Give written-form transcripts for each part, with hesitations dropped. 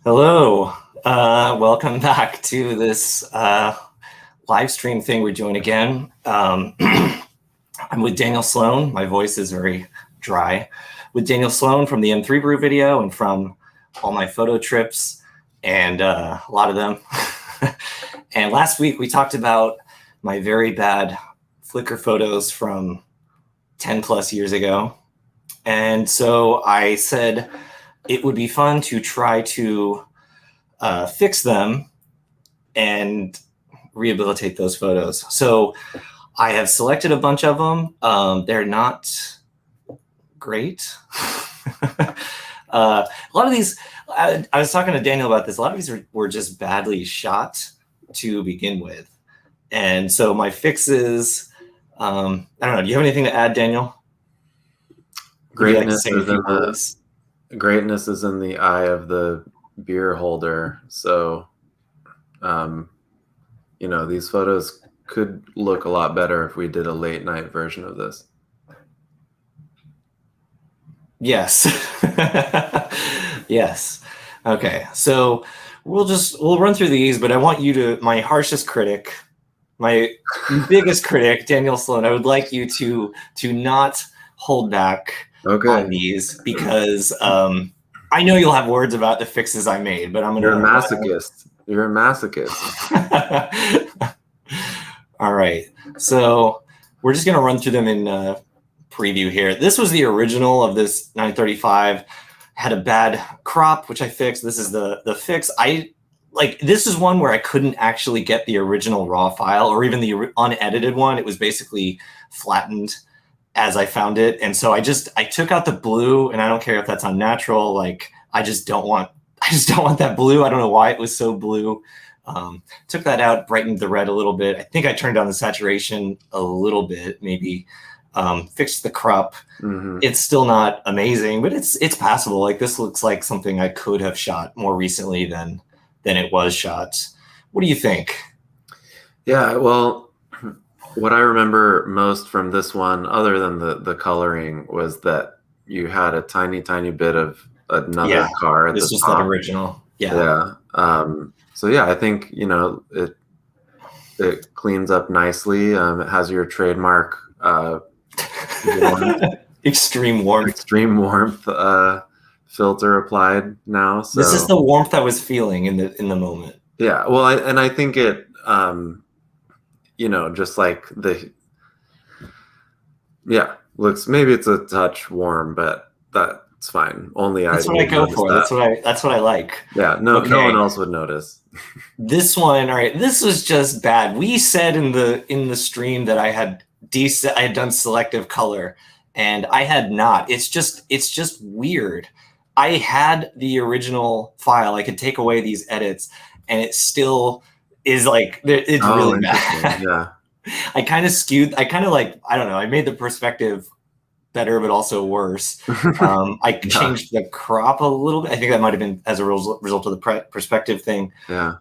Hello. Welcome back to this live stream thing we're doing again. I'm with Daniel Sloan. My voice is very dry. With Daniel Sloan from the M3 Brew video and from all my photo trips and a lot of them. And last week we talked about my very bad Flickr photos from 10 plus years ago. And so I said it would be fun to try to fix them and rehabilitate those photos. So I have selected a bunch of them. They're not great. A lot of these, I was talking to Daniel about this. A lot of these were just badly shot to begin with. And so my fixes, I don't know. Do you have anything to add, Daniel? Greatness is in the eye of the beer holder. So, these photos could look a lot better if we did a late night version of this. Yes. Yes. Okay. So we'll run through these, but I want you to, my harshest critic, my biggest critic, Daniel Sloan, I would like you to not hold back on these because I know you'll have words about the fixes I made, but I'm going to... You're a masochist. You're a masochist. All right. So we're just going to run through them in preview here. This was the original of this 935. Had a bad crop, which I fixed. This is the fix. This is one where I couldn't actually get the original raw file or even the unedited one. It was basically flattened as I found it. And so I took out the blue, and I don't care if that's unnatural. Like, I just don't want that blue. I don't know why it was so blue. Took that out, brightened the red a little bit. I think I turned down the saturation a little bit, maybe. Fixed the crop. Mm-hmm. It's still not amazing, but it's passable. Like, this looks like something I could have shot more recently than it was shot. What do you think? Yeah, well, what I remember most from this one, other than the coloring, was that you had a tiny bit of another car at the top. This was that original. Yeah. So yeah, I think it cleans up nicely. It has your trademark extreme warmth filter applied now. So this is the warmth I was feeling in the moment. Yeah. Well, I think it. Just like looks, maybe it's a touch warm, but that's fine. That's what I go for. That's what I like. Yeah, no one else would notice. This one, all right, this was just bad. We said in the stream that I had done selective color, and I had not. It's just weird. I had the original file. I could take away these edits, and it still is like, it's really bad. Yeah. I kind of skewed. I don't know. I made the perspective better, but also worse. I changed the crop a little bit. I think that might have been as a result of the perspective thing. Yeah.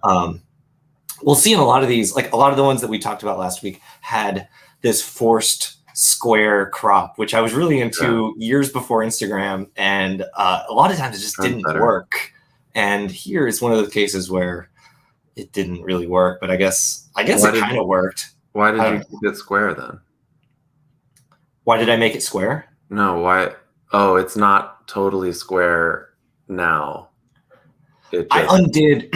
We'll see in a lot of these, like a lot of the ones that we talked about last week had this forced square crop, which I was really into years before Instagram. And a lot of times it just didn't work. And here is one of the cases where it didn't really work, but I guess it kind of worked. Why did you keep it square then? Why did I make it square? No, why? Oh, it's not totally square now. I undid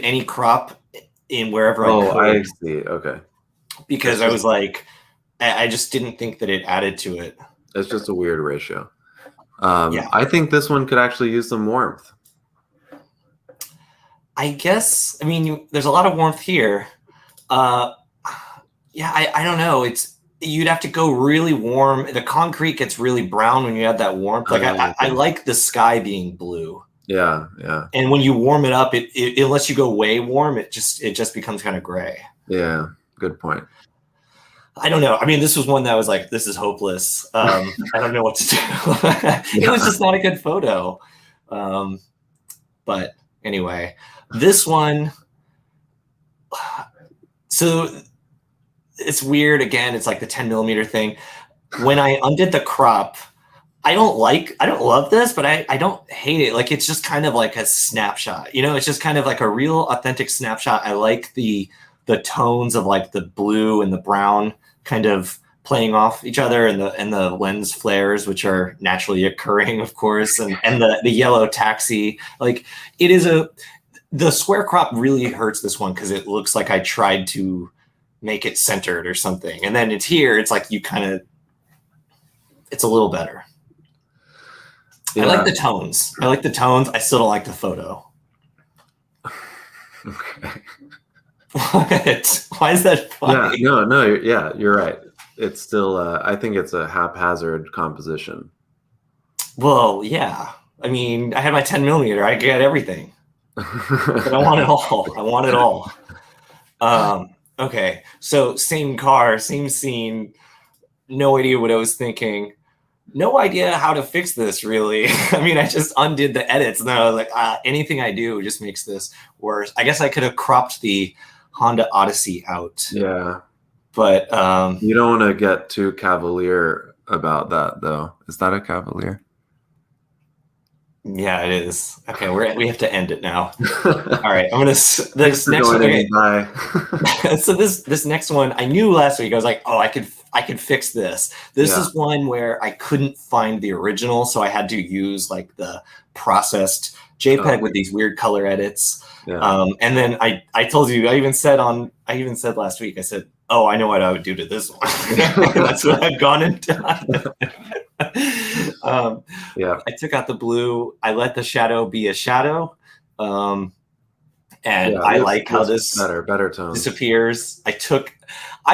any crop in wherever I could. Oh, I see. Okay. Because I was like, I just didn't think that it added to it. It's just a weird ratio. I think this one could actually use some warmth. I guess, I mean, there's a lot of warmth here. I don't know. You'd have to go really warm. The concrete gets really brown when you add that warmth. Like I like the sky being blue. Yeah. And when you warm it up, it unless you go way warm, it just becomes kind of gray. Yeah, good point. I don't know. I mean, this was one that was like, this is hopeless. I don't know what to do. It was just not a good photo. But anyway, this one. So it's weird. Again, it's like the 10 millimeter thing. When I undid the crop, I don't love this, but I don't hate it. Like, it's just kind of like a snapshot, you know, it's just kind of like a real authentic snapshot. I like the tones of like the blue and the brown kind of playing off each other, and the lens flares, which are naturally occurring, of course, and the yellow taxi. Like, it is the square crop really hurts this one because it looks like I tried to make it centered or something. And then it's here, it's like it's a little better. Yeah. I like the tones. I still don't like the photo. Okay. What? Why is that funny? Yeah, no, yeah, you're right. It's still, I think it's a haphazard composition. Well, yeah. I mean, I had my 10mm. I get everything. But I want it all. Okay, so same car, same scene. No idea what I was thinking. No idea how to fix this, really. I mean, I just undid the edits, and then I was like, anything I do just makes this worse. I guess I could have cropped the Honda Odyssey out. Yeah. But you don't want to get too cavalier about that, though. Is that a cavalier? Yeah, it is. Okay, we have to end it now. All right, I'm gonna this next one. Okay. So this next one, I knew last week. I was like, oh, I could fix this. This is one where I couldn't find the original, so I had to use like the processed JPEG with these weird color edits. Yeah. And then I told you, I even said last week, I said, oh, I know what I would do to this one. That's what I've gone and done. Yeah, I took out the blue. I let the shadow be a shadow, and I like how this better tone disappears. I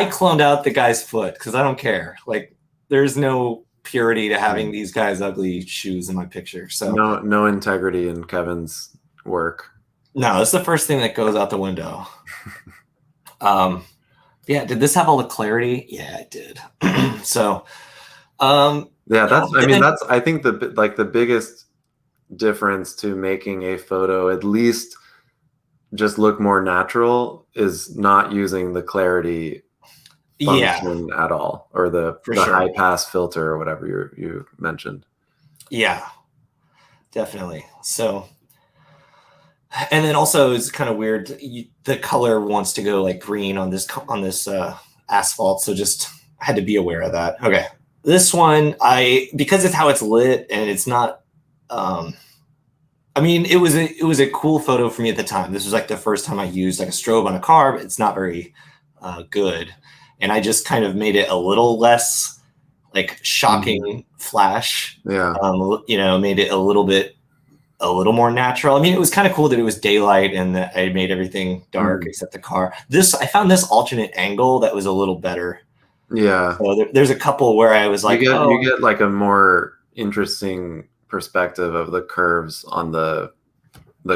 cloned out the guy's foot because I don't care. Like, there's no purity to having these guys' ugly shoes in my picture. So no integrity in Kevin's work. No, it's the first thing that goes out the window. Yeah, did this have all the clarity? Yeah, it did. So. Yeah, I think the biggest difference to making a photo at least just look more natural is not using the clarity function at all, or the high pass filter or whatever you mentioned. Yeah, definitely. So, and then also it's kind of weird. The color wants to go like green on this asphalt, so just had to be aware of that. Okay. This one, because it's how it's lit, and it's not, I mean, it was a cool photo for me at the time. This was like the first time I used like a strobe on a car, but it's not very good. And I just kind of made it a little less like shocking flash. Yeah. You know, made it a little more natural. I mean, it was kind of cool that it was daylight and that I made everything dark except the car. I found this alternate angle that was a little better. Yeah. So there's a couple where I was like, you get like a more interesting perspective of the curves on the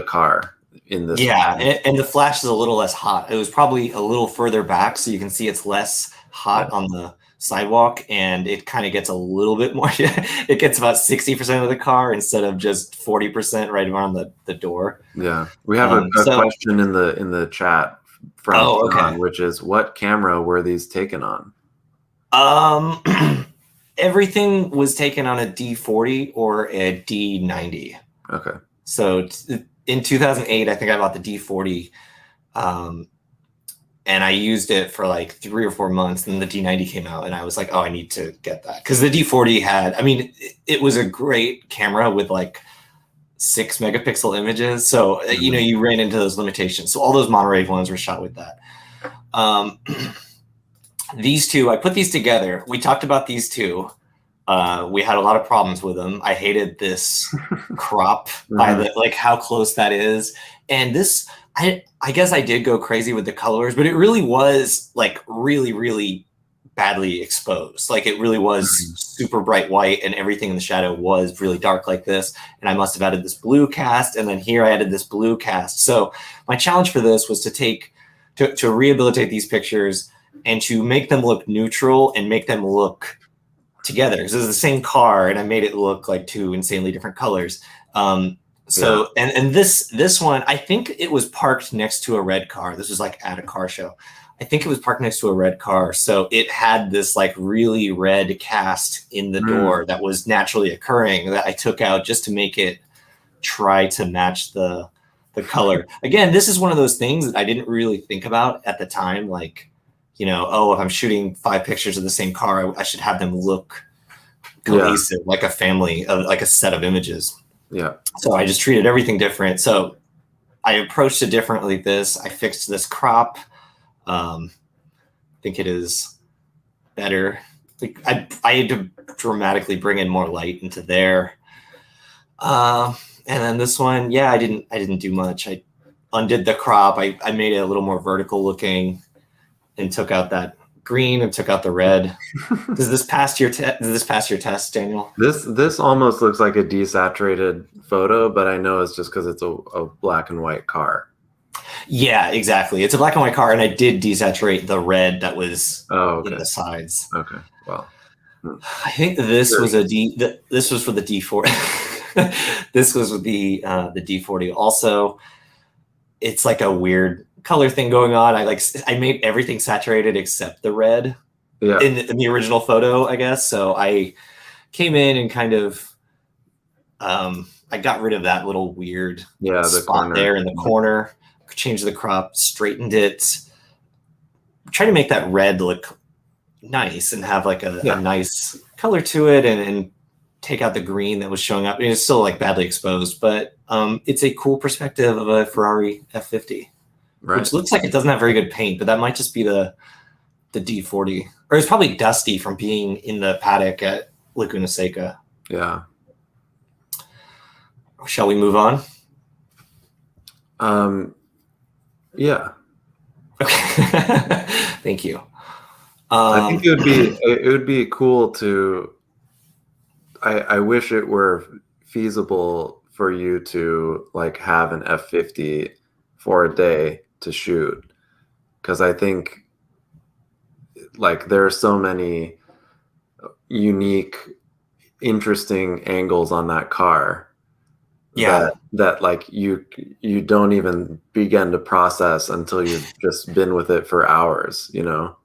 car in this. Yeah, and the flash is a little less hot. It was probably a little further back, so you can see it's less hot on the sidewalk, and it kind of gets a little bit more. It gets about 60% of the car instead of just 40% right around the door. Yeah, we have a question in the chat from John, which is, what camera were these taken on? Everything was taken on a D40 or a D90. Okay. So in 2008, I think I bought the D40, and I used it for like 3 or 4 months. And then the D90 came out, and I was like, oh, I need to get that, because the D40 it was a great camera with like 6 megapixel images. So you ran into those limitations. So all those Monterey ones were shot with that. These two, I put these together. We talked about these two. We had a lot of problems with them. I hated this crop by how close that is. And this, I guess I did go crazy with the colors, but it really was like really, really badly exposed. Like, it really was super bright white, and everything in the shadow was really dark like this. And I must have added this blue cast, and then here I added this blue cast. So my challenge for this was to rehabilitate these pictures and to make them look neutral and make them look together. Because it's the same car, and I made it look like 2 insanely different colors. And this one, I think it was parked next to a red car. This was like at a car show. I think it was parked next to a red car. So it had this like really red cast in the door that was naturally occurring that I took out just to make it try to match the color. Again, this is one of those things that I didn't really think about at the time. Like, you know, oh, if I'm shooting 5 pictures of the same car, I should have them look cohesive, like a family, like a set of images. Yeah. So I just treated everything different. So I approached it differently. I fixed this crop. I think it is better. Like I had to dramatically bring in more light into there. And then this one, yeah, I didn't do much. I undid the crop. I made it a little more vertical looking and took out that green and took out the red. Does this pass your test, Daniel? This almost looks like a desaturated photo, but I know it's just because it's a black and white car. Yeah, exactly. It's a black and white car, and I did desaturate the red that was in the sides. Okay, well, I think this was this was for the D40. This was with the D40. Also, it's like a weird color thing going on. I made everything saturated except the red in the original photo, I guess. So I came in and kind of I got rid of that little weird spot there in the corner, changed the crop, straightened it, tried to make that red look nice and have like a nice color to it, and take out the green that was showing up. I mean, it's still like badly exposed, but it's a cool perspective of a Ferrari F50. Right. Which looks like it doesn't have very good paint, but that might just be the D40. Or it's probably dusty from being in the paddock at Laguna Seca. Yeah. Shall we move on? Yeah. Okay. Thank you. I think it would be cool to I wish it were feasible for you to like have an F50 for a day to shoot, because I think like there are so many unique, interesting angles on that car that like you don't even begin to process until you've just been with it for hours, you know.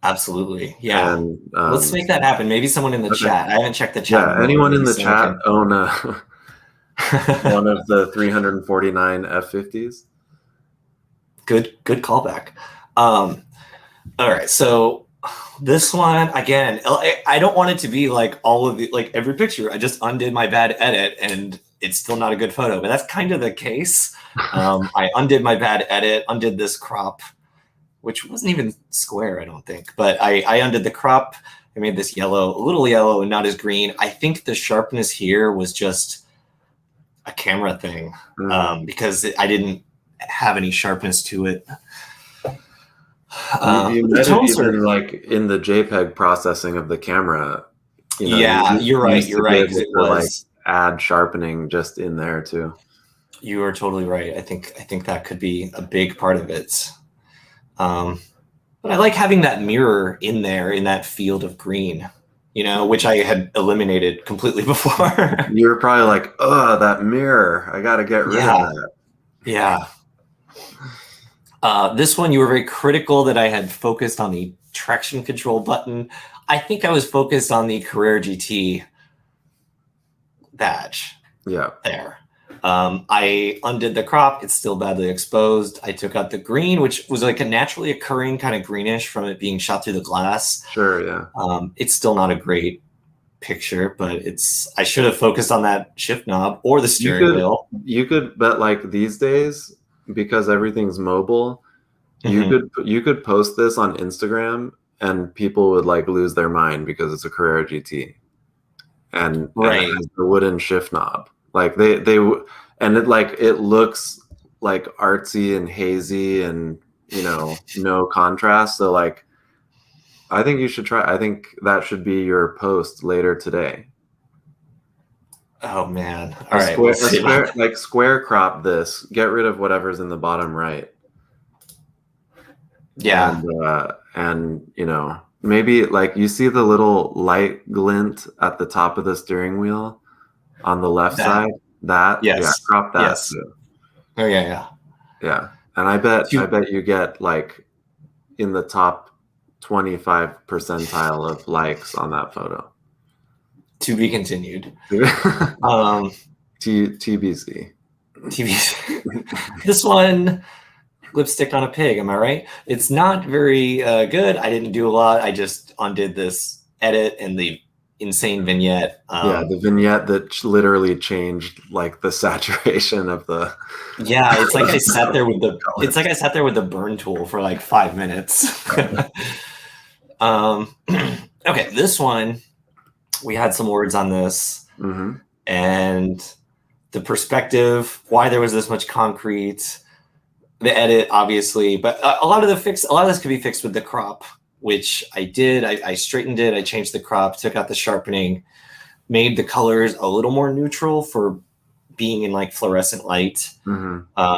Absolutely. Yeah. And let's make that happen. Maybe someone in the chat. I haven't checked the chat. Yeah, anyone in the chat own one of the 349 F50s? Good callback. All right, so this one again, I don't want it to be like all of the like every picture. I just undid my bad edit and it's still not a good photo, but that's kind of the case. I undid my bad edit, undid this crop, which wasn't even square, I don't think, but I undid the crop. I made this yellow, a little yellow and not as green. I think the sharpness here was just a camera thing because I didn't have any sharpness to it. You might have even like in the JPEG processing of the camera. You know, yeah, you're right. You're right. It was like add sharpening just in there too. You are totally right. I think that could be a big part of it. But I like having that mirror in there in that field of green, you know, which I had eliminated completely before. You were probably like, oh, that mirror. I got to get rid of that. Yeah. This one, you were very critical that I had focused on the traction control button. I think I was focused on the Carrera GT badge. Yeah. There. I undid the crop. It's still badly exposed. I took out the green, which was like a naturally occurring kind of greenish from it being shot through the glass. Sure, yeah. It's still not a great picture, but I should have focused on that shift knob or the steering wheel. You could bet like these days, because everything's mobile, you could post this on Instagram and people would like lose their mind because it's a Carrera GT and it has the wooden shift knob. Like they and it looks like artsy and hazy and, you know, no contrast. So like I think you should try. I think that should be your post later today. Oh man! All right, square crop this. Get rid of whatever's in the bottom right. Yeah, and you know, maybe like you see the little light glint at the top of the steering wheel on the left side. Crop that too. Oh yeah. And I bet you get like in the top 25 percentile of likes on that photo. To be continued. TBC. This one, lipstick on a pig, am I right? It's not very good. I didn't do a lot. I just undid this edit and the insane vignette. Yeah, the vignette that literally changed like the saturation of the. Yeah, it's like I sat there with the burn tool for like 5 minutes. Okay, this one, we had some words on this, and the perspective, why there was this much concrete, the edit, obviously, but a lot of this could be fixed with the crop, which I did. I straightened it. I changed the crop, took out the sharpening, made the colors a little more neutral for being in like fluorescent light. And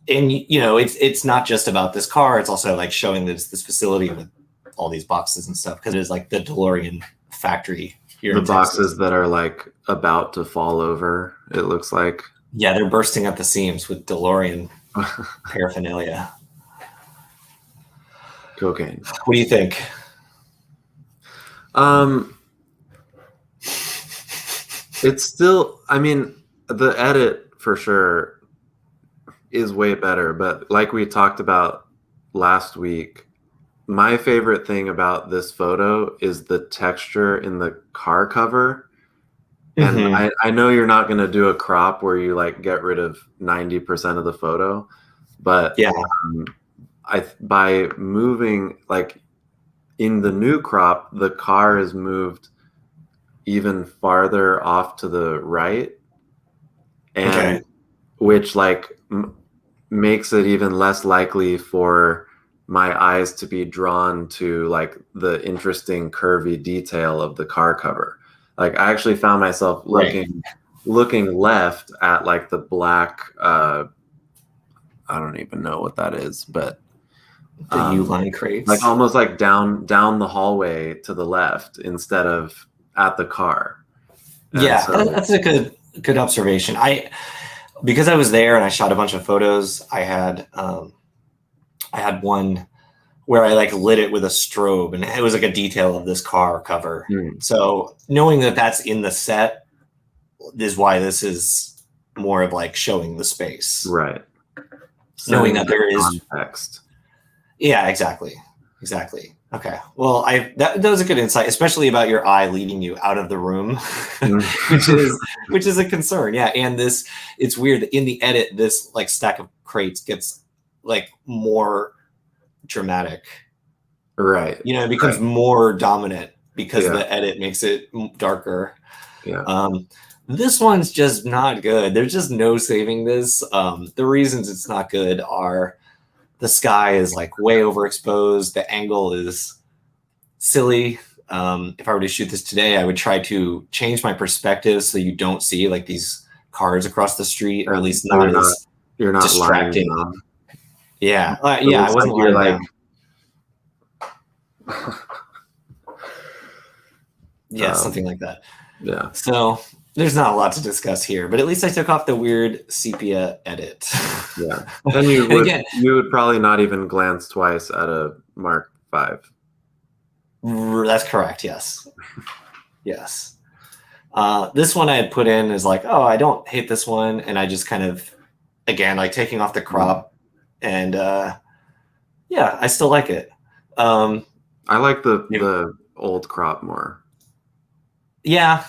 you know, it's not just about this car. It's also like showing this facility with all these boxes and stuff, because it's like the DeLorean factory here. The boxes that are like about to fall over, it looks like. Yeah, they're bursting at the seams with DeLorean paraphernalia. Cocaine. What do you think? It's still, I mean, the edit for sure is way better, but like we talked about last week, my favorite thing about this photo is the texture in the car cover. And I know you're not going to do a crop where you like get rid of 90% of the photo, but yeah, by moving, like in the new crop, the car is moved even farther off to the right, and which like makes it even less likely for my eyes to be drawn to like the interesting curvy detail of the car cover. Like I actually found myself looking left at like the black, I don't even know what that is, but the U-line crates, like almost like down the hallway to the left instead of at the car. And yeah, so, that's a good observation. Because I was there and I shot a bunch of photos, I had one where I like lit it with a strobe, and it was like a detail of this car cover. So knowing that that's in the set is why this is more of like showing the space, right? Knowing that there is context. Yeah, exactly. Okay. Well, that was a good insight, especially about your eye leading you out of the room, which is a concern. Yeah, and it's weird in the edit. This like stack of crates gets like more dramatic, right? You know, it becomes more dominant because the edit makes it darker. Yeah. This one's just not good. There's just no saving this. The reasons it's not good are the sky is like way overexposed. The angle is silly. If I were to shoot this today, I would try to change my perspective so you don't see like these cars across the street, or at least you're not distracting. Yeah, I wasn't like yeah, something like that. Yeah. So there's not a lot to discuss here, but at least I took off the weird sepia edit. Yeah, and you would probably not even glance twice at a Mark V. That's correct. Yes. Yes. This one I had put in is like, oh, I don't hate this one, and I just kind of, again, like taking off the crop, and yeah, I still like it. I like the old crop more. Yeah.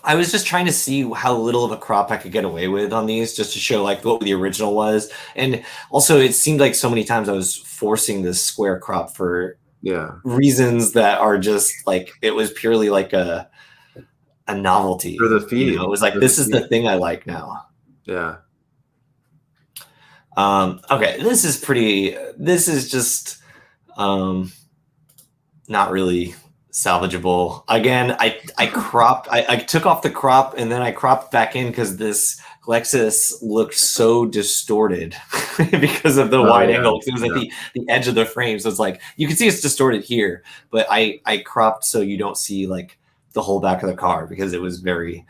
I was just trying to see how little of a crop I could get away with on these, just to show like what the original was. And also it seemed like so many times I was forcing this square crop for reasons that are just like, it was purely like a novelty. For the feed. You know, it was like, this is the thing I like now. Yeah. Okay. This is just not really salvageable. Again, I took off the crop and then I cropped back in because this Lexus looked so distorted because of the wide angle. It was at the edge of the frame, so it's like you can see it's distorted here, but I cropped so you don't see like the whole back of the car because it was very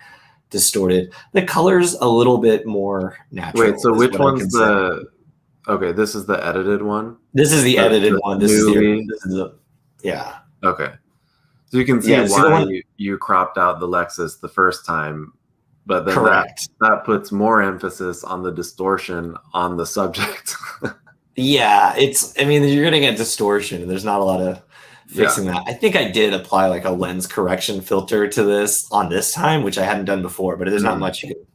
distorted. The color's a little bit more natural. Wait, so which one's Okay, this is the edited one. This is the edited The one. newly. This is the yeah. Okay, so you can see Yeah, see the why one? you cropped out the Lexus the first time, but then Correct. that puts more emphasis on the distortion on the subject. Yeah, I mean, you're gonna get distortion, and there's not a lot of fixing that. I think I did apply like a lens correction filter to this on this time, which I hadn't done before, but there's not much you can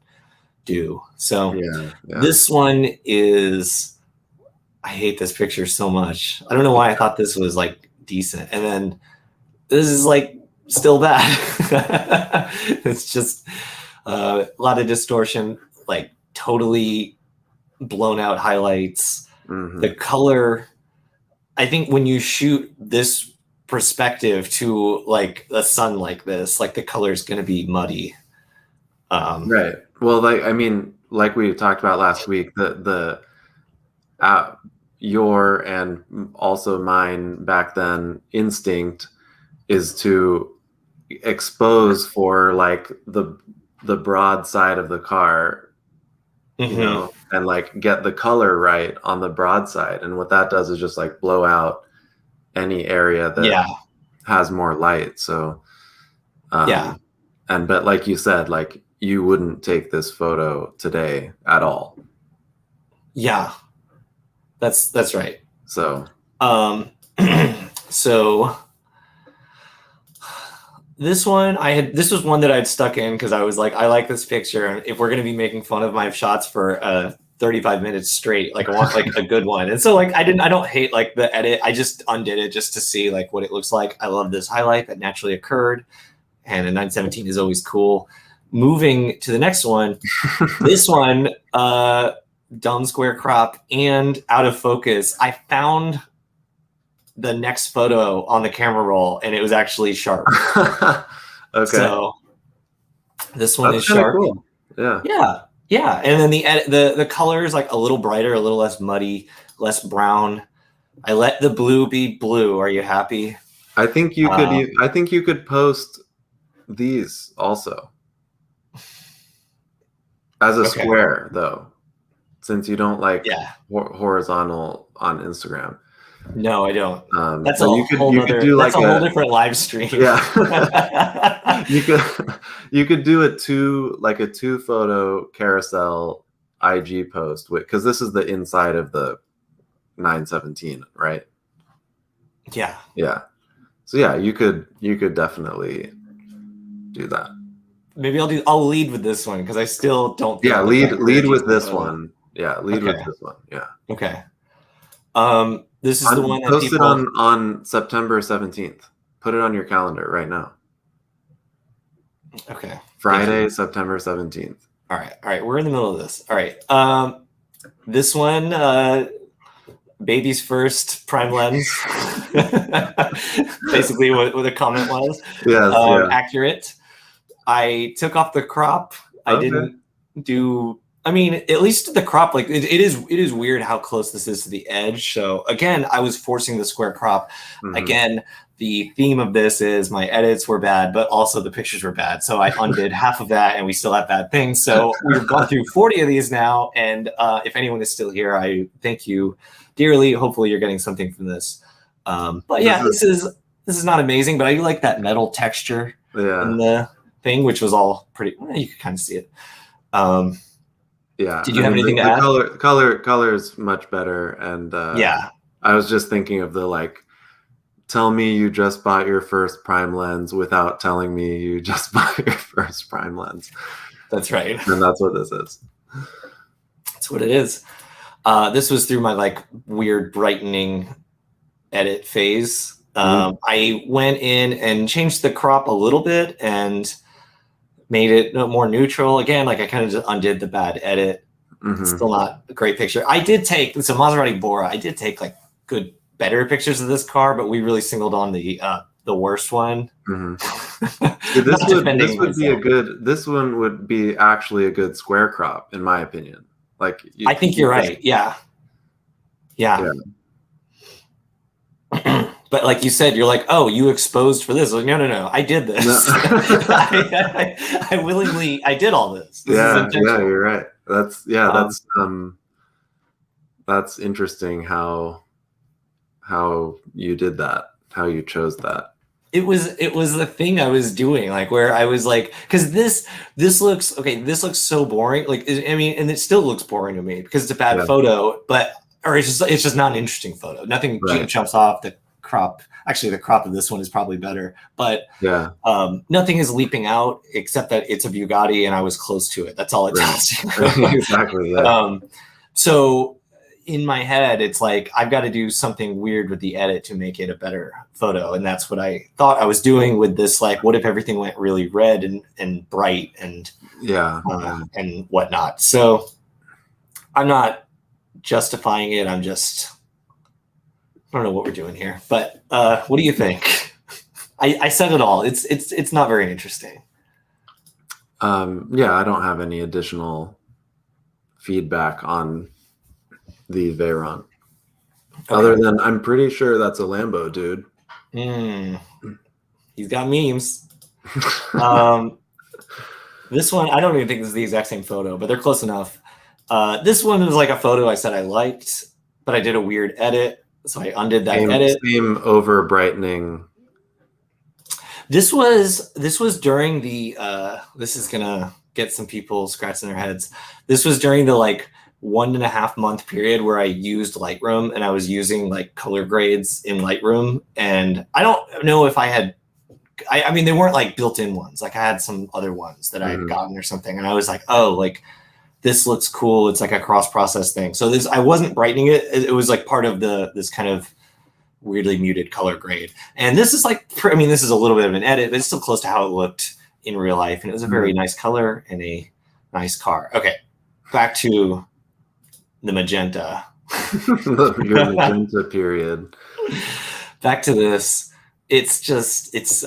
do. So Yeah. this one is, I hate this picture so much. I don't know why I thought this was like decent. And then this is like still bad. It's just a lot of distortion, like totally blown out highlights. The color, I think when you shoot this perspective to like the sun like this, like the color is going to be muddy. Right. Well, like I mean, like we talked about last week, the your and also mine back then instinct is to expose for like the broad side of the car, you know, and like get the color right on the broad side. And what that does is just like blow out any area that has more light. So but like you said, like you wouldn't take this photo today at all. Yeah, that's right. So so this one this was one that I'd stuck in because I was like, I like this picture, and if we're going to be making fun of my shots for 35 minutes straight, like I want like a good one. And so like I don't hate like the edit. I just undid it just to see like what it looks like. I love this highlight that naturally occurred, and a 917 is always cool. Moving to the next one, this one, dumb square crop and out of focus. I found the next photo on the camera roll, and it was actually sharp. Okay. So this one is sharp. Cool. Yeah. And then the color is like a little brighter, a little less muddy, less brown. I let the blue be blue. Are you happy? I think you could. I think you could post these also as a square, though, since you don't like horizontal on Instagram. No, I don't. That's so a whole different live stream. Yeah. you could do a two photo carousel IG post because this is the inside of the 917, right? Yeah. Yeah. So yeah, you could definitely do that. Maybe I'll lead with this one because I still don't think lead with this one. Yeah, lead with this one. Yeah. Okay. This is the one that post it on September 17th. Put it on your calendar right now. Okay. Friday, September 17th. All right. We're in the middle of this. All right. This one, baby's first prime lens. Basically what the comment was. Yes, accurate. I took off the crop. I didn't do, I mean, at least the crop, like it is weird how close this is to the edge. So again, I was forcing the square crop. Again, the theme of this is my edits were bad, but also the pictures were bad. So I undid half of that, and we still have bad things. So we've gone through 40 of these now. And if anyone is still here, I thank you dearly. Hopefully you're getting something from this. But yeah, this is not amazing, but I like that metal texture in the thing, which was all pretty, you could kind of see it. Yeah. Did you have anything to add? Color is much better. And I was just thinking of the like, tell me you just bought your first prime lens without telling me you just bought your first prime lens. That's right. And that's what this is. That's what it is. This was through my like weird brightening edit phase. I went in and changed the crop a little bit and made it more neutral. Again, like I kind of just undid the bad edit. Still not a great picture. I did take, it's a Maserati Bora. I did take like better pictures of this car, but we really singled on the worst one. This one would be actually a good square crop, in my opinion. Like I think you're right. Yeah. But like you said, you're like, oh, you exposed for this. Like, no. I did this. I willingly, I did all this. You're right. That's that's interesting how you did that, how you chose that. It was the thing I was doing, like where I was like, because this looks okay. This looks so boring. Like, I mean, and it still looks boring to me because it's a bad photo, but or it's just not an interesting photo. Nothing jumps off. The crop, actually, the crop of this one is probably better, but yeah, nothing is leaping out except that it's a Bugatti and I was close to it. That's all it tells you. Exactly. Yeah. So in my head, it's like, I've got to do something weird with the edit to make it a better photo. And that's what I thought I was doing with this. Like, what if everything went really red and bright and and whatnot? So I'm not justifying it. I'm just, I don't know what we're doing here, but what do you think? I said it all. It's not very interesting. Yeah, I don't have any additional feedback on the Veyron. Okay. Other than I'm pretty sure that's a Lambo, dude. He's got memes. This one, I don't even think this is the exact same photo, but they're close enough. This one was like a photo I said I liked, but I did a weird edit, so I undid that edit. Same over brightening. This was during the this is gonna get some people scratching their heads. This was during the like 1.5 month period where I used Lightroom and I was using like color grades in Lightroom. And I don't know if I had, I mean, they weren't like built-in ones. Like I had some other ones that I had gotten or something. And I was like, oh, like this looks cool. It's like a cross-process thing. So this, I wasn't brightening it. It was like part of this kind of weirdly muted color grade. And this is like, I mean, this is a little bit of an edit, but it's still close to how it looked in real life. And it was a very nice color and a nice car. Okay, back to the magenta. Your magenta period. Back to this. It's just, it's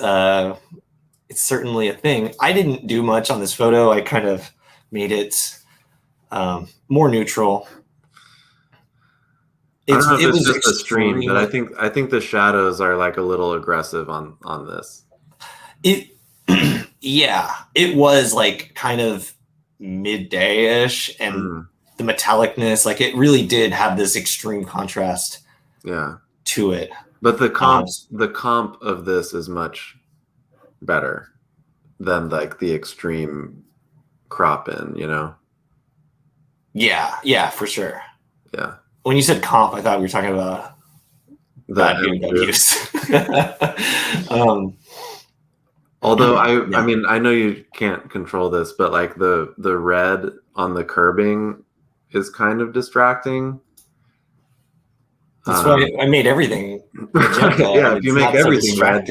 certainly a thing. I didn't do much on this photo. I kind of made it more neutral. I don't know if it's just a stream, but I think the shadows are like a little aggressive on this. Yeah, it was like kind of midday-ish, and the metallicness, like it really did have this extreme contrast to it. But the comp of this is much better than like the extreme crop in, you know? Yeah, for sure. Yeah. When you said comp, I thought we were talking about bad BMWs. Although I mean, I know you can't control this, but like the red on the curbing is kind of distracting. That's why I made everything magenta. Yeah, if you make everything red,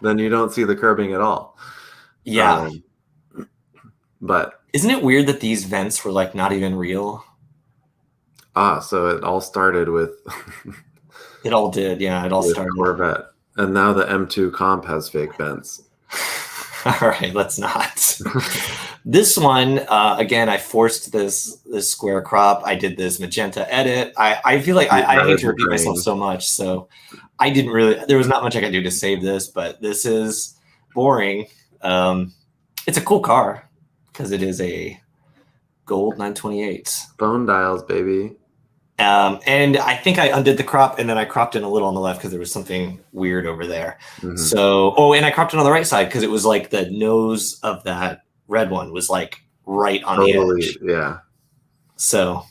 then you don't see the curbing at all. Yeah. But isn't it weird that these vents were like not even real? So it all started with it all did, yeah. It all started Corvette. And now the M2 Comp has fake vents. All right, let's not. This one, again, I forced this square crop. I did this magenta edit. I feel like I hate to repeat myself so much, so I didn't really, there was not much I could do to save this, but this is boring. It's a cool car because it is a gold 928. Bone dials, baby. And I think I undid the crop, and then I cropped in a little on the left because there was something weird over there. So, and I cropped it on the right side because it was like the nose of that red one was like right on the edge. Yeah. So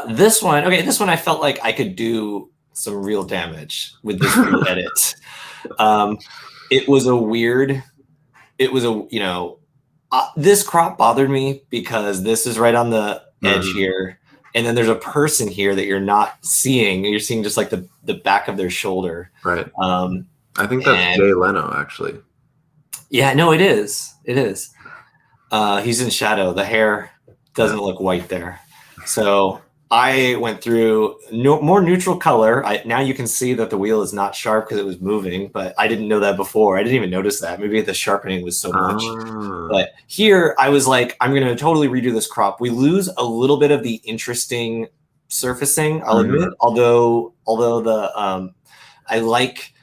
this one I felt like I could do some real damage with this edit. It was this crop bothered me because this is right on the edge here. And then there's a person here that you're not seeing. You're seeing just like the back of their shoulder. Right. I think that's Jay Leno, actually. Yeah, no, it is. It is. He's in shadow. The hair doesn't look white there. So I went through more neutral color. Now you can see that the wheel is not sharp because it was moving, but I didn't know that before. I didn't even notice that. Maybe the sharpening was so much. But here I was like, I'm going to totally redo this crop. We lose a little bit of the interesting surfacing, I'll admit, although the I like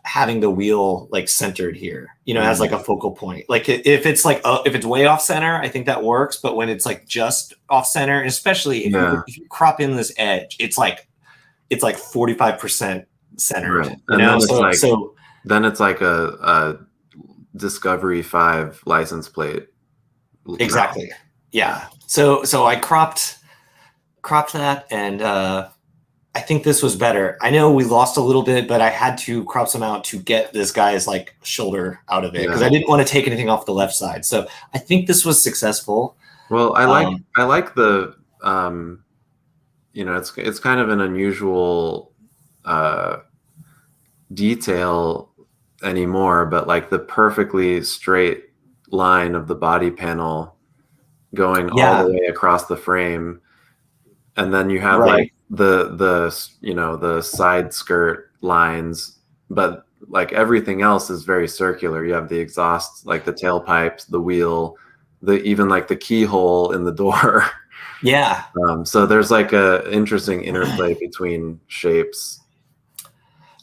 having the wheel like centered here, as like a focal point. Like if it's like if it's way off center, I think that works. But when it's like just off center, and especially if you crop in this edge, it's like 45% centered. Right. And then it's like a Discovery 5 license plate. Exactly. Yeah. So I cropped that, and I think this was better. I know we lost a little bit, but I had to crop some out to get this guy's like shoulder out of it because I didn't want to take anything off the left side. So I think this was successful. Well, I like the it's kind of an unusual detail anymore, but like the perfectly straight line of the body panel going all the way across the frame, and then you have like the side skirt lines, but like everything else is very circular. You have the exhaust, like the tailpipes, the wheel, even like the keyhole in the door. Yeah. So there's like a interesting interplay between shapes.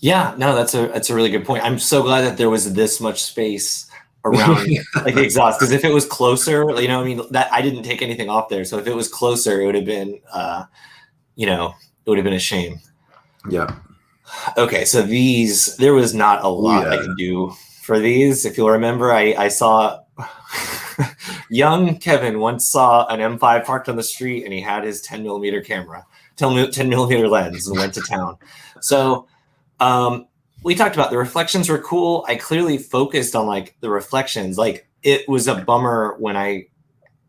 Yeah, no, that's a really good point. I'm so glad that there was this much space around like the exhaust, because if it was closer, that I didn't take anything off there. So if it was closer, it would have been it would have been a shame. Yeah. Okay, so there was not a lot I could do for these. If you'll remember, I saw young Kevin once saw an M5 parked on the street, and he had his 10mm camera, 10mm lens, and went to town. So we talked about the reflections were cool. I clearly focused on like the reflections. Like it was a bummer when I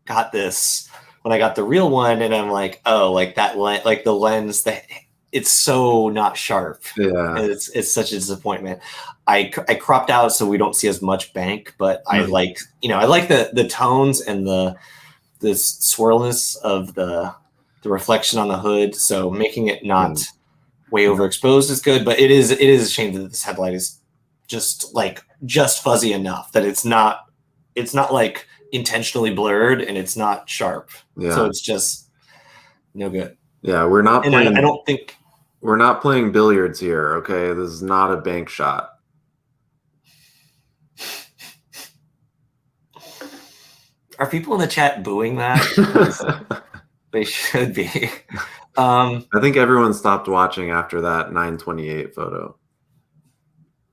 got the real one, and I'm like, oh, like that like the lens, that it's so not sharp. Yeah, it's such a disappointment. I cropped out so we don't see as much bank, but I like the tones and the swirlness of the reflection on the hood. So making it not way overexposed is good, but it is a shame that this headlight is just fuzzy enough that it's not like intentionally blurred, and it's not sharp. So it's just no good. Yeah, we're not playing. I don't think we're not playing billiards here. Okay, this is not a bank shot. Are people in the chat booing that? They should be. I think everyone stopped watching after that 928 photo.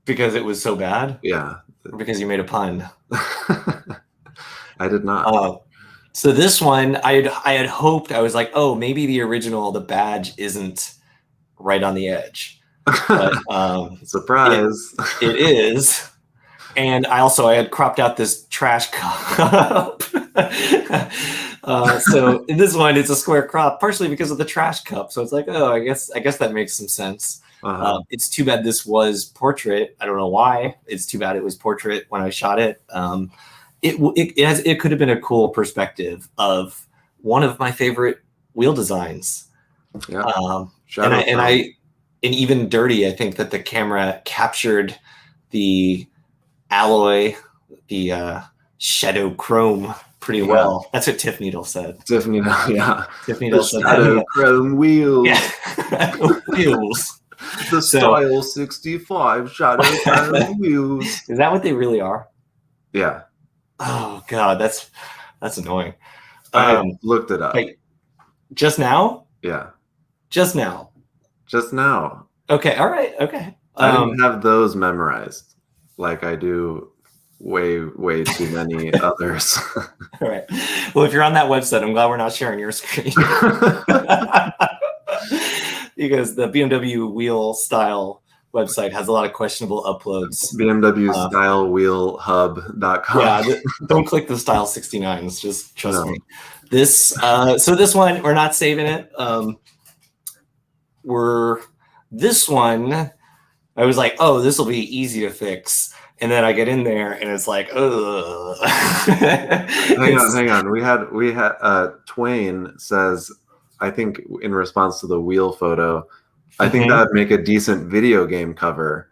Because it was so bad? Yeah. Or because you made a pun? I did not. So this one, I had hoped, I was like, oh, maybe the original, the badge isn't right on the edge. But surprise. It is. And I had cropped out this trash cup. So in this one, it's a square crop, partially because of the trash cup. So it's like, oh, I guess that makes some sense. It's too bad this was portrait. I don't know why. It's too bad it was portrait when I shot it. It could have been a cool perspective of one of my favorite wheel designs. Yeah. And even dirty, I think that the camera captured the alloy, the shadow chrome pretty well. That's what Tiff Needle said. Tiff Needle, yeah. Tiff Needle said shadow chrome wheels. Yeah. Wheels. The Style 65 shadow chrome wheels. Is that what they really are? Yeah. Oh God, that's annoying. I looked it up. Like, just now? Yeah. Just now. Okay. All right. Okay. I don't have those memorized like I do way too many others. All right. Well, if you're on that website, I'm glad we're not sharing your screen. Because the BMW wheel style website has a lot of questionable uploads. BMW style wheel hub.com. Yeah, don't click the style 69s. Just trust me. This this one, we're not saving it. This one, I was like, oh, this will be easy to fix. And then I get in there and it's like, ugh. Hang on. We had Twain says, I think in response to the wheel photo, I think that would make a decent video game cover,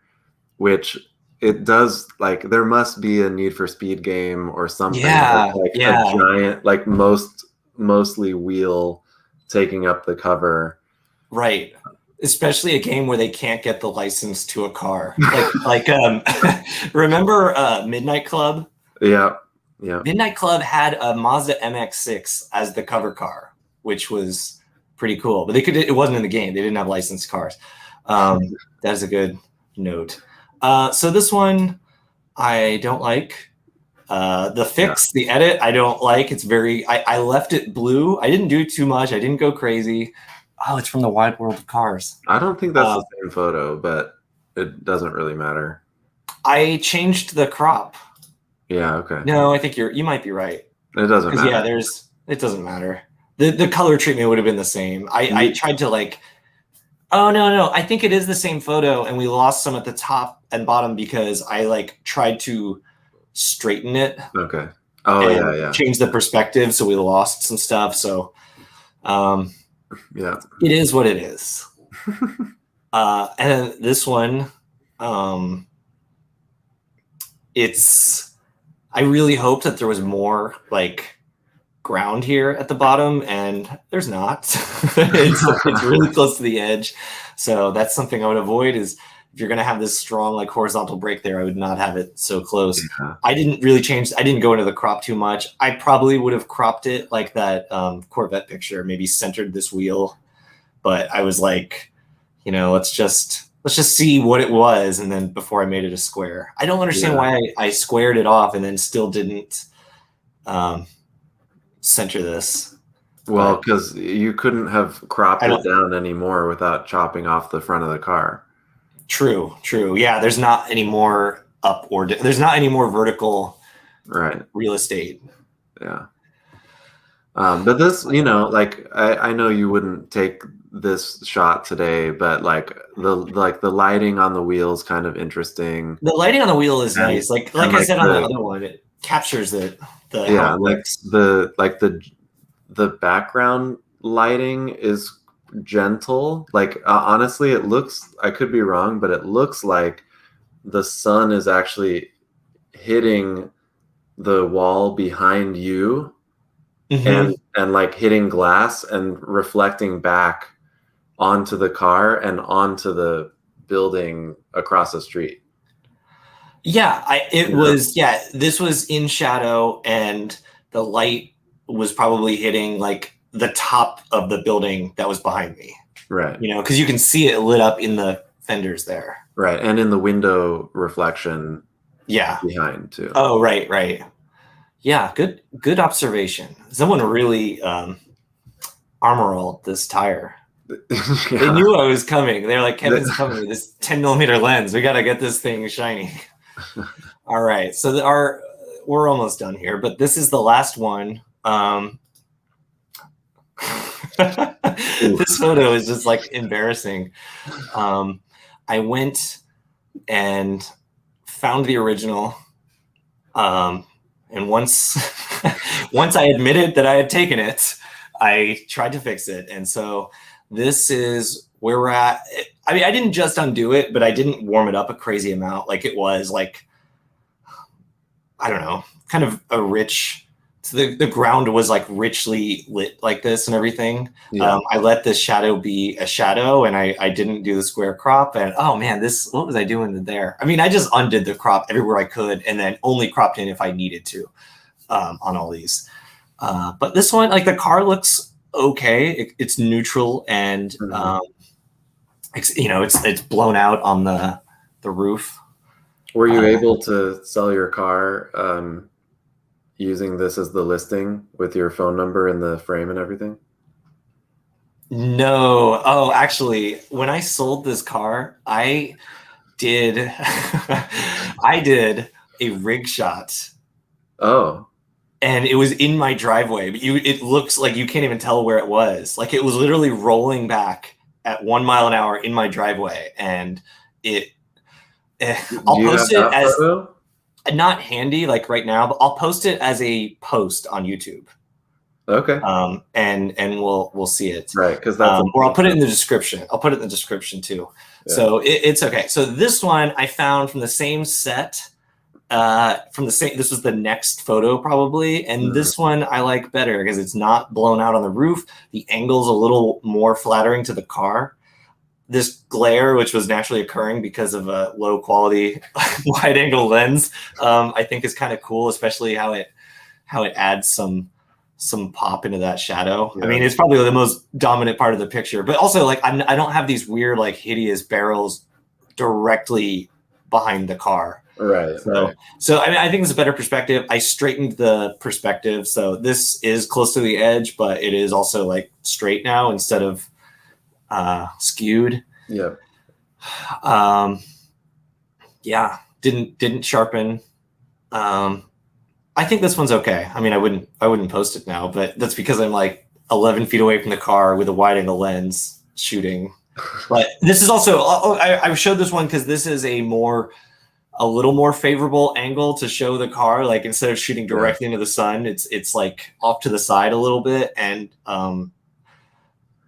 which it does. Like there must be a Need for Speed game or something. Yeah, a giant, like mostly wheel taking up the cover. Right. especially a game where they can't get the license to a car. Remember Midnight Club? Yeah. Yeah. Midnight Club had a Mazda MX-6 as the cover car, which was pretty cool. But it wasn't in the game. They didn't have licensed cars. That is a good note. So this one I don't like. The fix, the edit, I don't like. It's I left it blue. I didn't do too much. I didn't go crazy. Oh, it's from the Wide World of Cars. I don't think that's the same photo, but it doesn't really matter. I changed the crop. Yeah, okay. No, I think you might be right. It doesn't matter. Yeah, it doesn't matter. The color treatment would have been the same. I tried to oh no, I think it is the same photo, and we lost some at the top and bottom because I tried to straighten it. Okay. Oh yeah. Change the perspective, so we lost some stuff. So yeah, it is what it is. And this one, I really hoped that there was more ground here at the bottom, and there's not. it's really close to the edge. So that's something I would avoid is if you're going to have this strong horizontal break there, I would not have it so close. Yeah. I didn't really change. I didn't go into the crop too much. I probably would have cropped it like that Corvette picture, maybe centered this wheel. But I was let's just see what it was. And then before I made it a square, I don't understand why I squared it off and then still didn't center this. Well, because you couldn't have cropped it down anymore without chopping off the front of the car. True. Yeah, there's not any more up or down. There's not any more vertical real estate. Yeah. But this, I know you wouldn't take this shot today, but the lighting on the wheel is kind of interesting. The lighting on the wheel is nice. Like I said on the other one, it captures it. The background lighting is gentle. Honestly, it looks, I could be wrong, but it looks like the sun is actually hitting the wall behind you. Mm-hmm. and hitting glass and reflecting back onto the car and onto the building across the street. Yeah, this was in shadow and the light was probably hitting the top of the building that was behind me. Right. Because you can see it lit up in the fenders there. Right. And in the window reflection behind too. Oh, right. Yeah, good observation. Someone really armoralled this tire. They knew I was coming. They're like, Kevin's coming with this 10mm lens. We got to get this thing shiny. All right, so we're almost done here, but this is the last one. This photo is just embarrassing. I went and found the original. And once I admitted that I had taken it, I tried to fix it. And so this is where we're at. I mean, I didn't just undo it, but I didn't warm it up a crazy amount. It was I don't know, kind of a rich, so the ground was richly lit like this and everything. Yeah. I let the shadow be a shadow and I didn't do the square crop. And oh man, what was I doing there? I mean, I just undid the crop everywhere I could and then only cropped in if I needed to on all these. But this one, the car looks okay. It's neutral and it's blown out on the roof. Were you able to sell your car using this as the listing with your phone number and the frame and everything? No. Oh, actually, when I sold this car, I did a rig shot. Oh. And it was in my driveway, but it looks like you can't even tell where it was. It was literally rolling back at 1 mile an hour in my driveway, and I'll post it as photo? Not handy right now, but I'll post it as a post on YouTube. Okay. And we'll see it. Right, because that's or I'll put it in the description. I'll put it in the description too. Yeah. So it's okay. So this one I found from the same set. This was the next photo probably, and this one I like better because it's not blown out on the roof. The angle's a little more flattering to the car. this glare, which was naturally occurring because of a low quality wide angle lens, I think is kind of cool, especially how it adds some pop into that shadow. Yeah. I mean, it's probably the most dominant part of the picture, but also like I don't have these weird like hideous barrels directly behind the car. Right. So I mean, I think it's a better perspective. I straightened the perspective, so this is close to the edge, but it is also like straight now instead of skewed. Yeah. Yeah. Didn't sharpen. I think this one's okay. I mean, I wouldn't post it now, but that's because I'm like 11 feet away from the car with a wide angle lens shooting. But this is also, I showed this one because this is a little more favorable angle to show the car. Like instead of shooting directly into the sun, it's like off to the side a little bit. And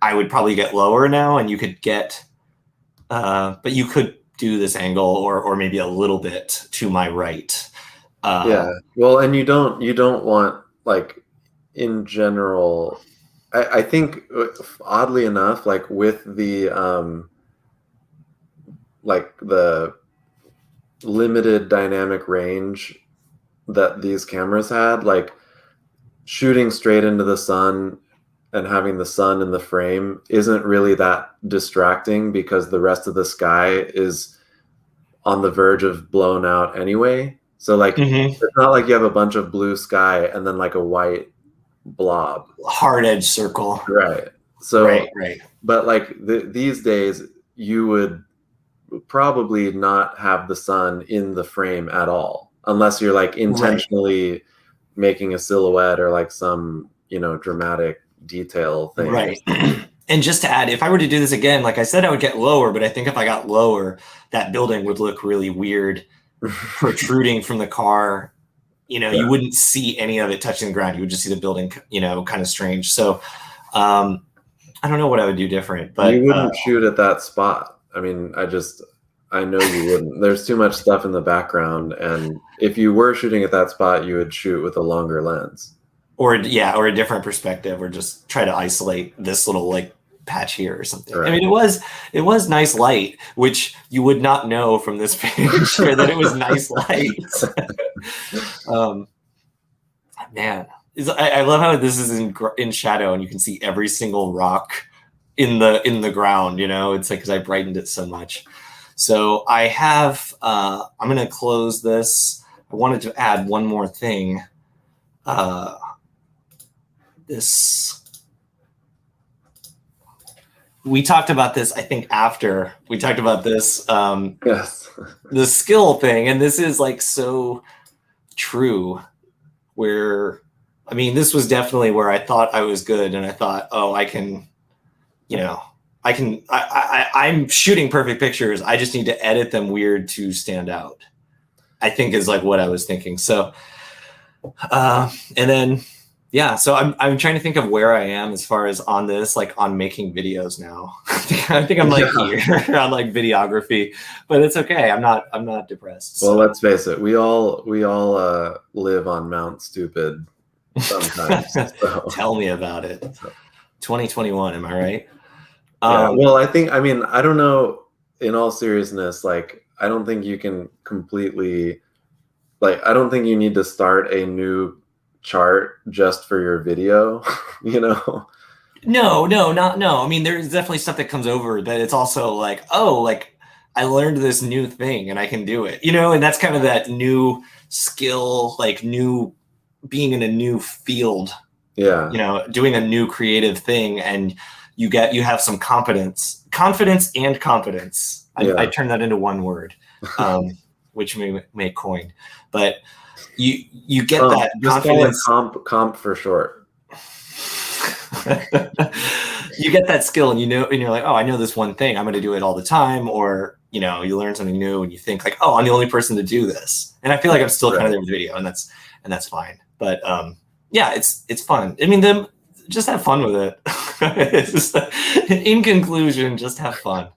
I would probably get lower now, and you could get, but you could do this angle or maybe a little bit to my right. Yeah. Well, and you don't want, like, in general, I think oddly enough, like with the like the limited dynamic range that these cameras had, like shooting straight into the sun and having the sun in the frame isn't really that distracting because the rest of the sky is on the verge of blown out anyway. So like it's not like you have a bunch of blue sky and then like a white blob, hard edge circle. Right. So right. But like these days you would probably not have the sun in the frame at all unless you're like intentionally making a silhouette or like some, dramatic detail thing. Right. And just to add, if I were to do this again, like I said, I would get lower, but I think if I got lower, that building would look really weird protruding from the car. You wouldn't see any of it touching the ground. You would just see the building, kind of strange. So I don't know what I would do different, but you wouldn't shoot at that spot. I mean, I know you wouldn't. There's too much stuff in the background. And if you were shooting at that spot, you would shoot with a longer lens. Or a different perspective, or just try to isolate this little like patch here or something. Right. I mean, it was nice light, which you would not know from this picture that it was nice light. Man, I love how this is in shadow, and you can see every single rock in the ground. It's like because I brightened it so much. So I have. I'm going to close this. I wanted to add one more thing. We talked about this, I think, after we talked about this, yes, the skill thing. And this is like so true where, I mean, this was definitely where I thought I was good. And I thought, oh, I'm shooting perfect pictures. I just need to edit them weird to stand out, I think is like what I was thinking. So, and then, yeah, so I'm trying to think of where I am as far as on this, like on making videos now. I think I'm like here on like videography, but it's okay. I'm not depressed. Well, let's face it, we all live on Mount Stupid sometimes. So. Tell me about it. 2021, am I right? Yeah, well, I don't know, in all seriousness, like I don't think you can completely, like, I don't think you need to start a new chart just for your video. No. I mean, there's definitely stuff that comes over, but it's also like, oh, like I learned this new thing and I can do it, and that's kind of that new skill, like being in a new field, doing a new creative thing, and you have some confidence and competence. I turn that into one word, which we may coin, but you get that confidence. Comp for short. You get that skill, and you're like, oh, I know this one thing. I'm going to do it all the time. Or you learn something new, and you think like, oh, I'm the only person to do this. And I feel like I'm still kind of there with video, and that's fine. But yeah, it's fun. I mean, just have fun with it. It's just, in conclusion, just have fun.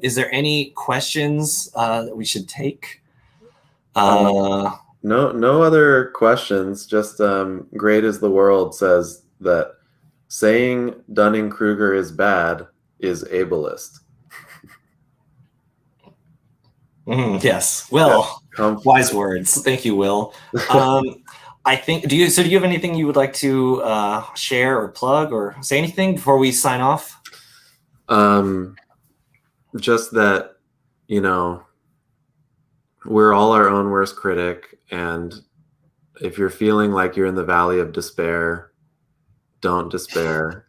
Is there any questions that we should take? No other questions. Just Great as the World says that saying Dunning-Kruger is bad is ableist. Yes. Well, Yeah. wise words. Thank you, Will. I think, do you have anything you would like to share or plug or say anything before we sign off? Just that, we're all our own worst critic. And if you're feeling like you're in the valley of despair, don't despair.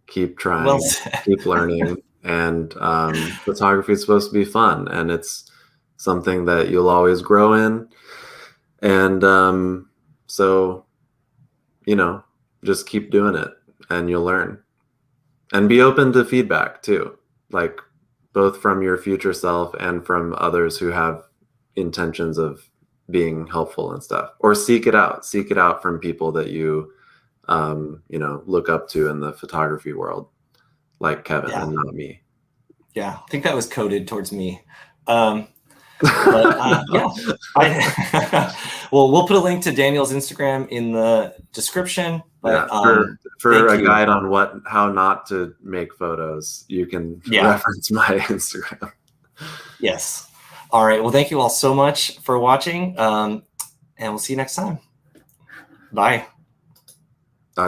Keep trying, Well said. keep learning. And photography is supposed to be fun, and it's something that you'll always grow in. And so, just keep doing it and you'll learn. And be open to feedback too, like both from your future self and from others who have intentions of being helpful and stuff. Or seek it out from people that you look up to in the photography world, like Kevin and not me. Yeah, I think that was coded towards me. But yeah, well, we'll put a link to Daniel's Instagram in the description. But for a guide on how not to make photos, you can reference my Instagram. Yes. All right. Well, thank you all so much for watching, and we'll see you next time. Bye.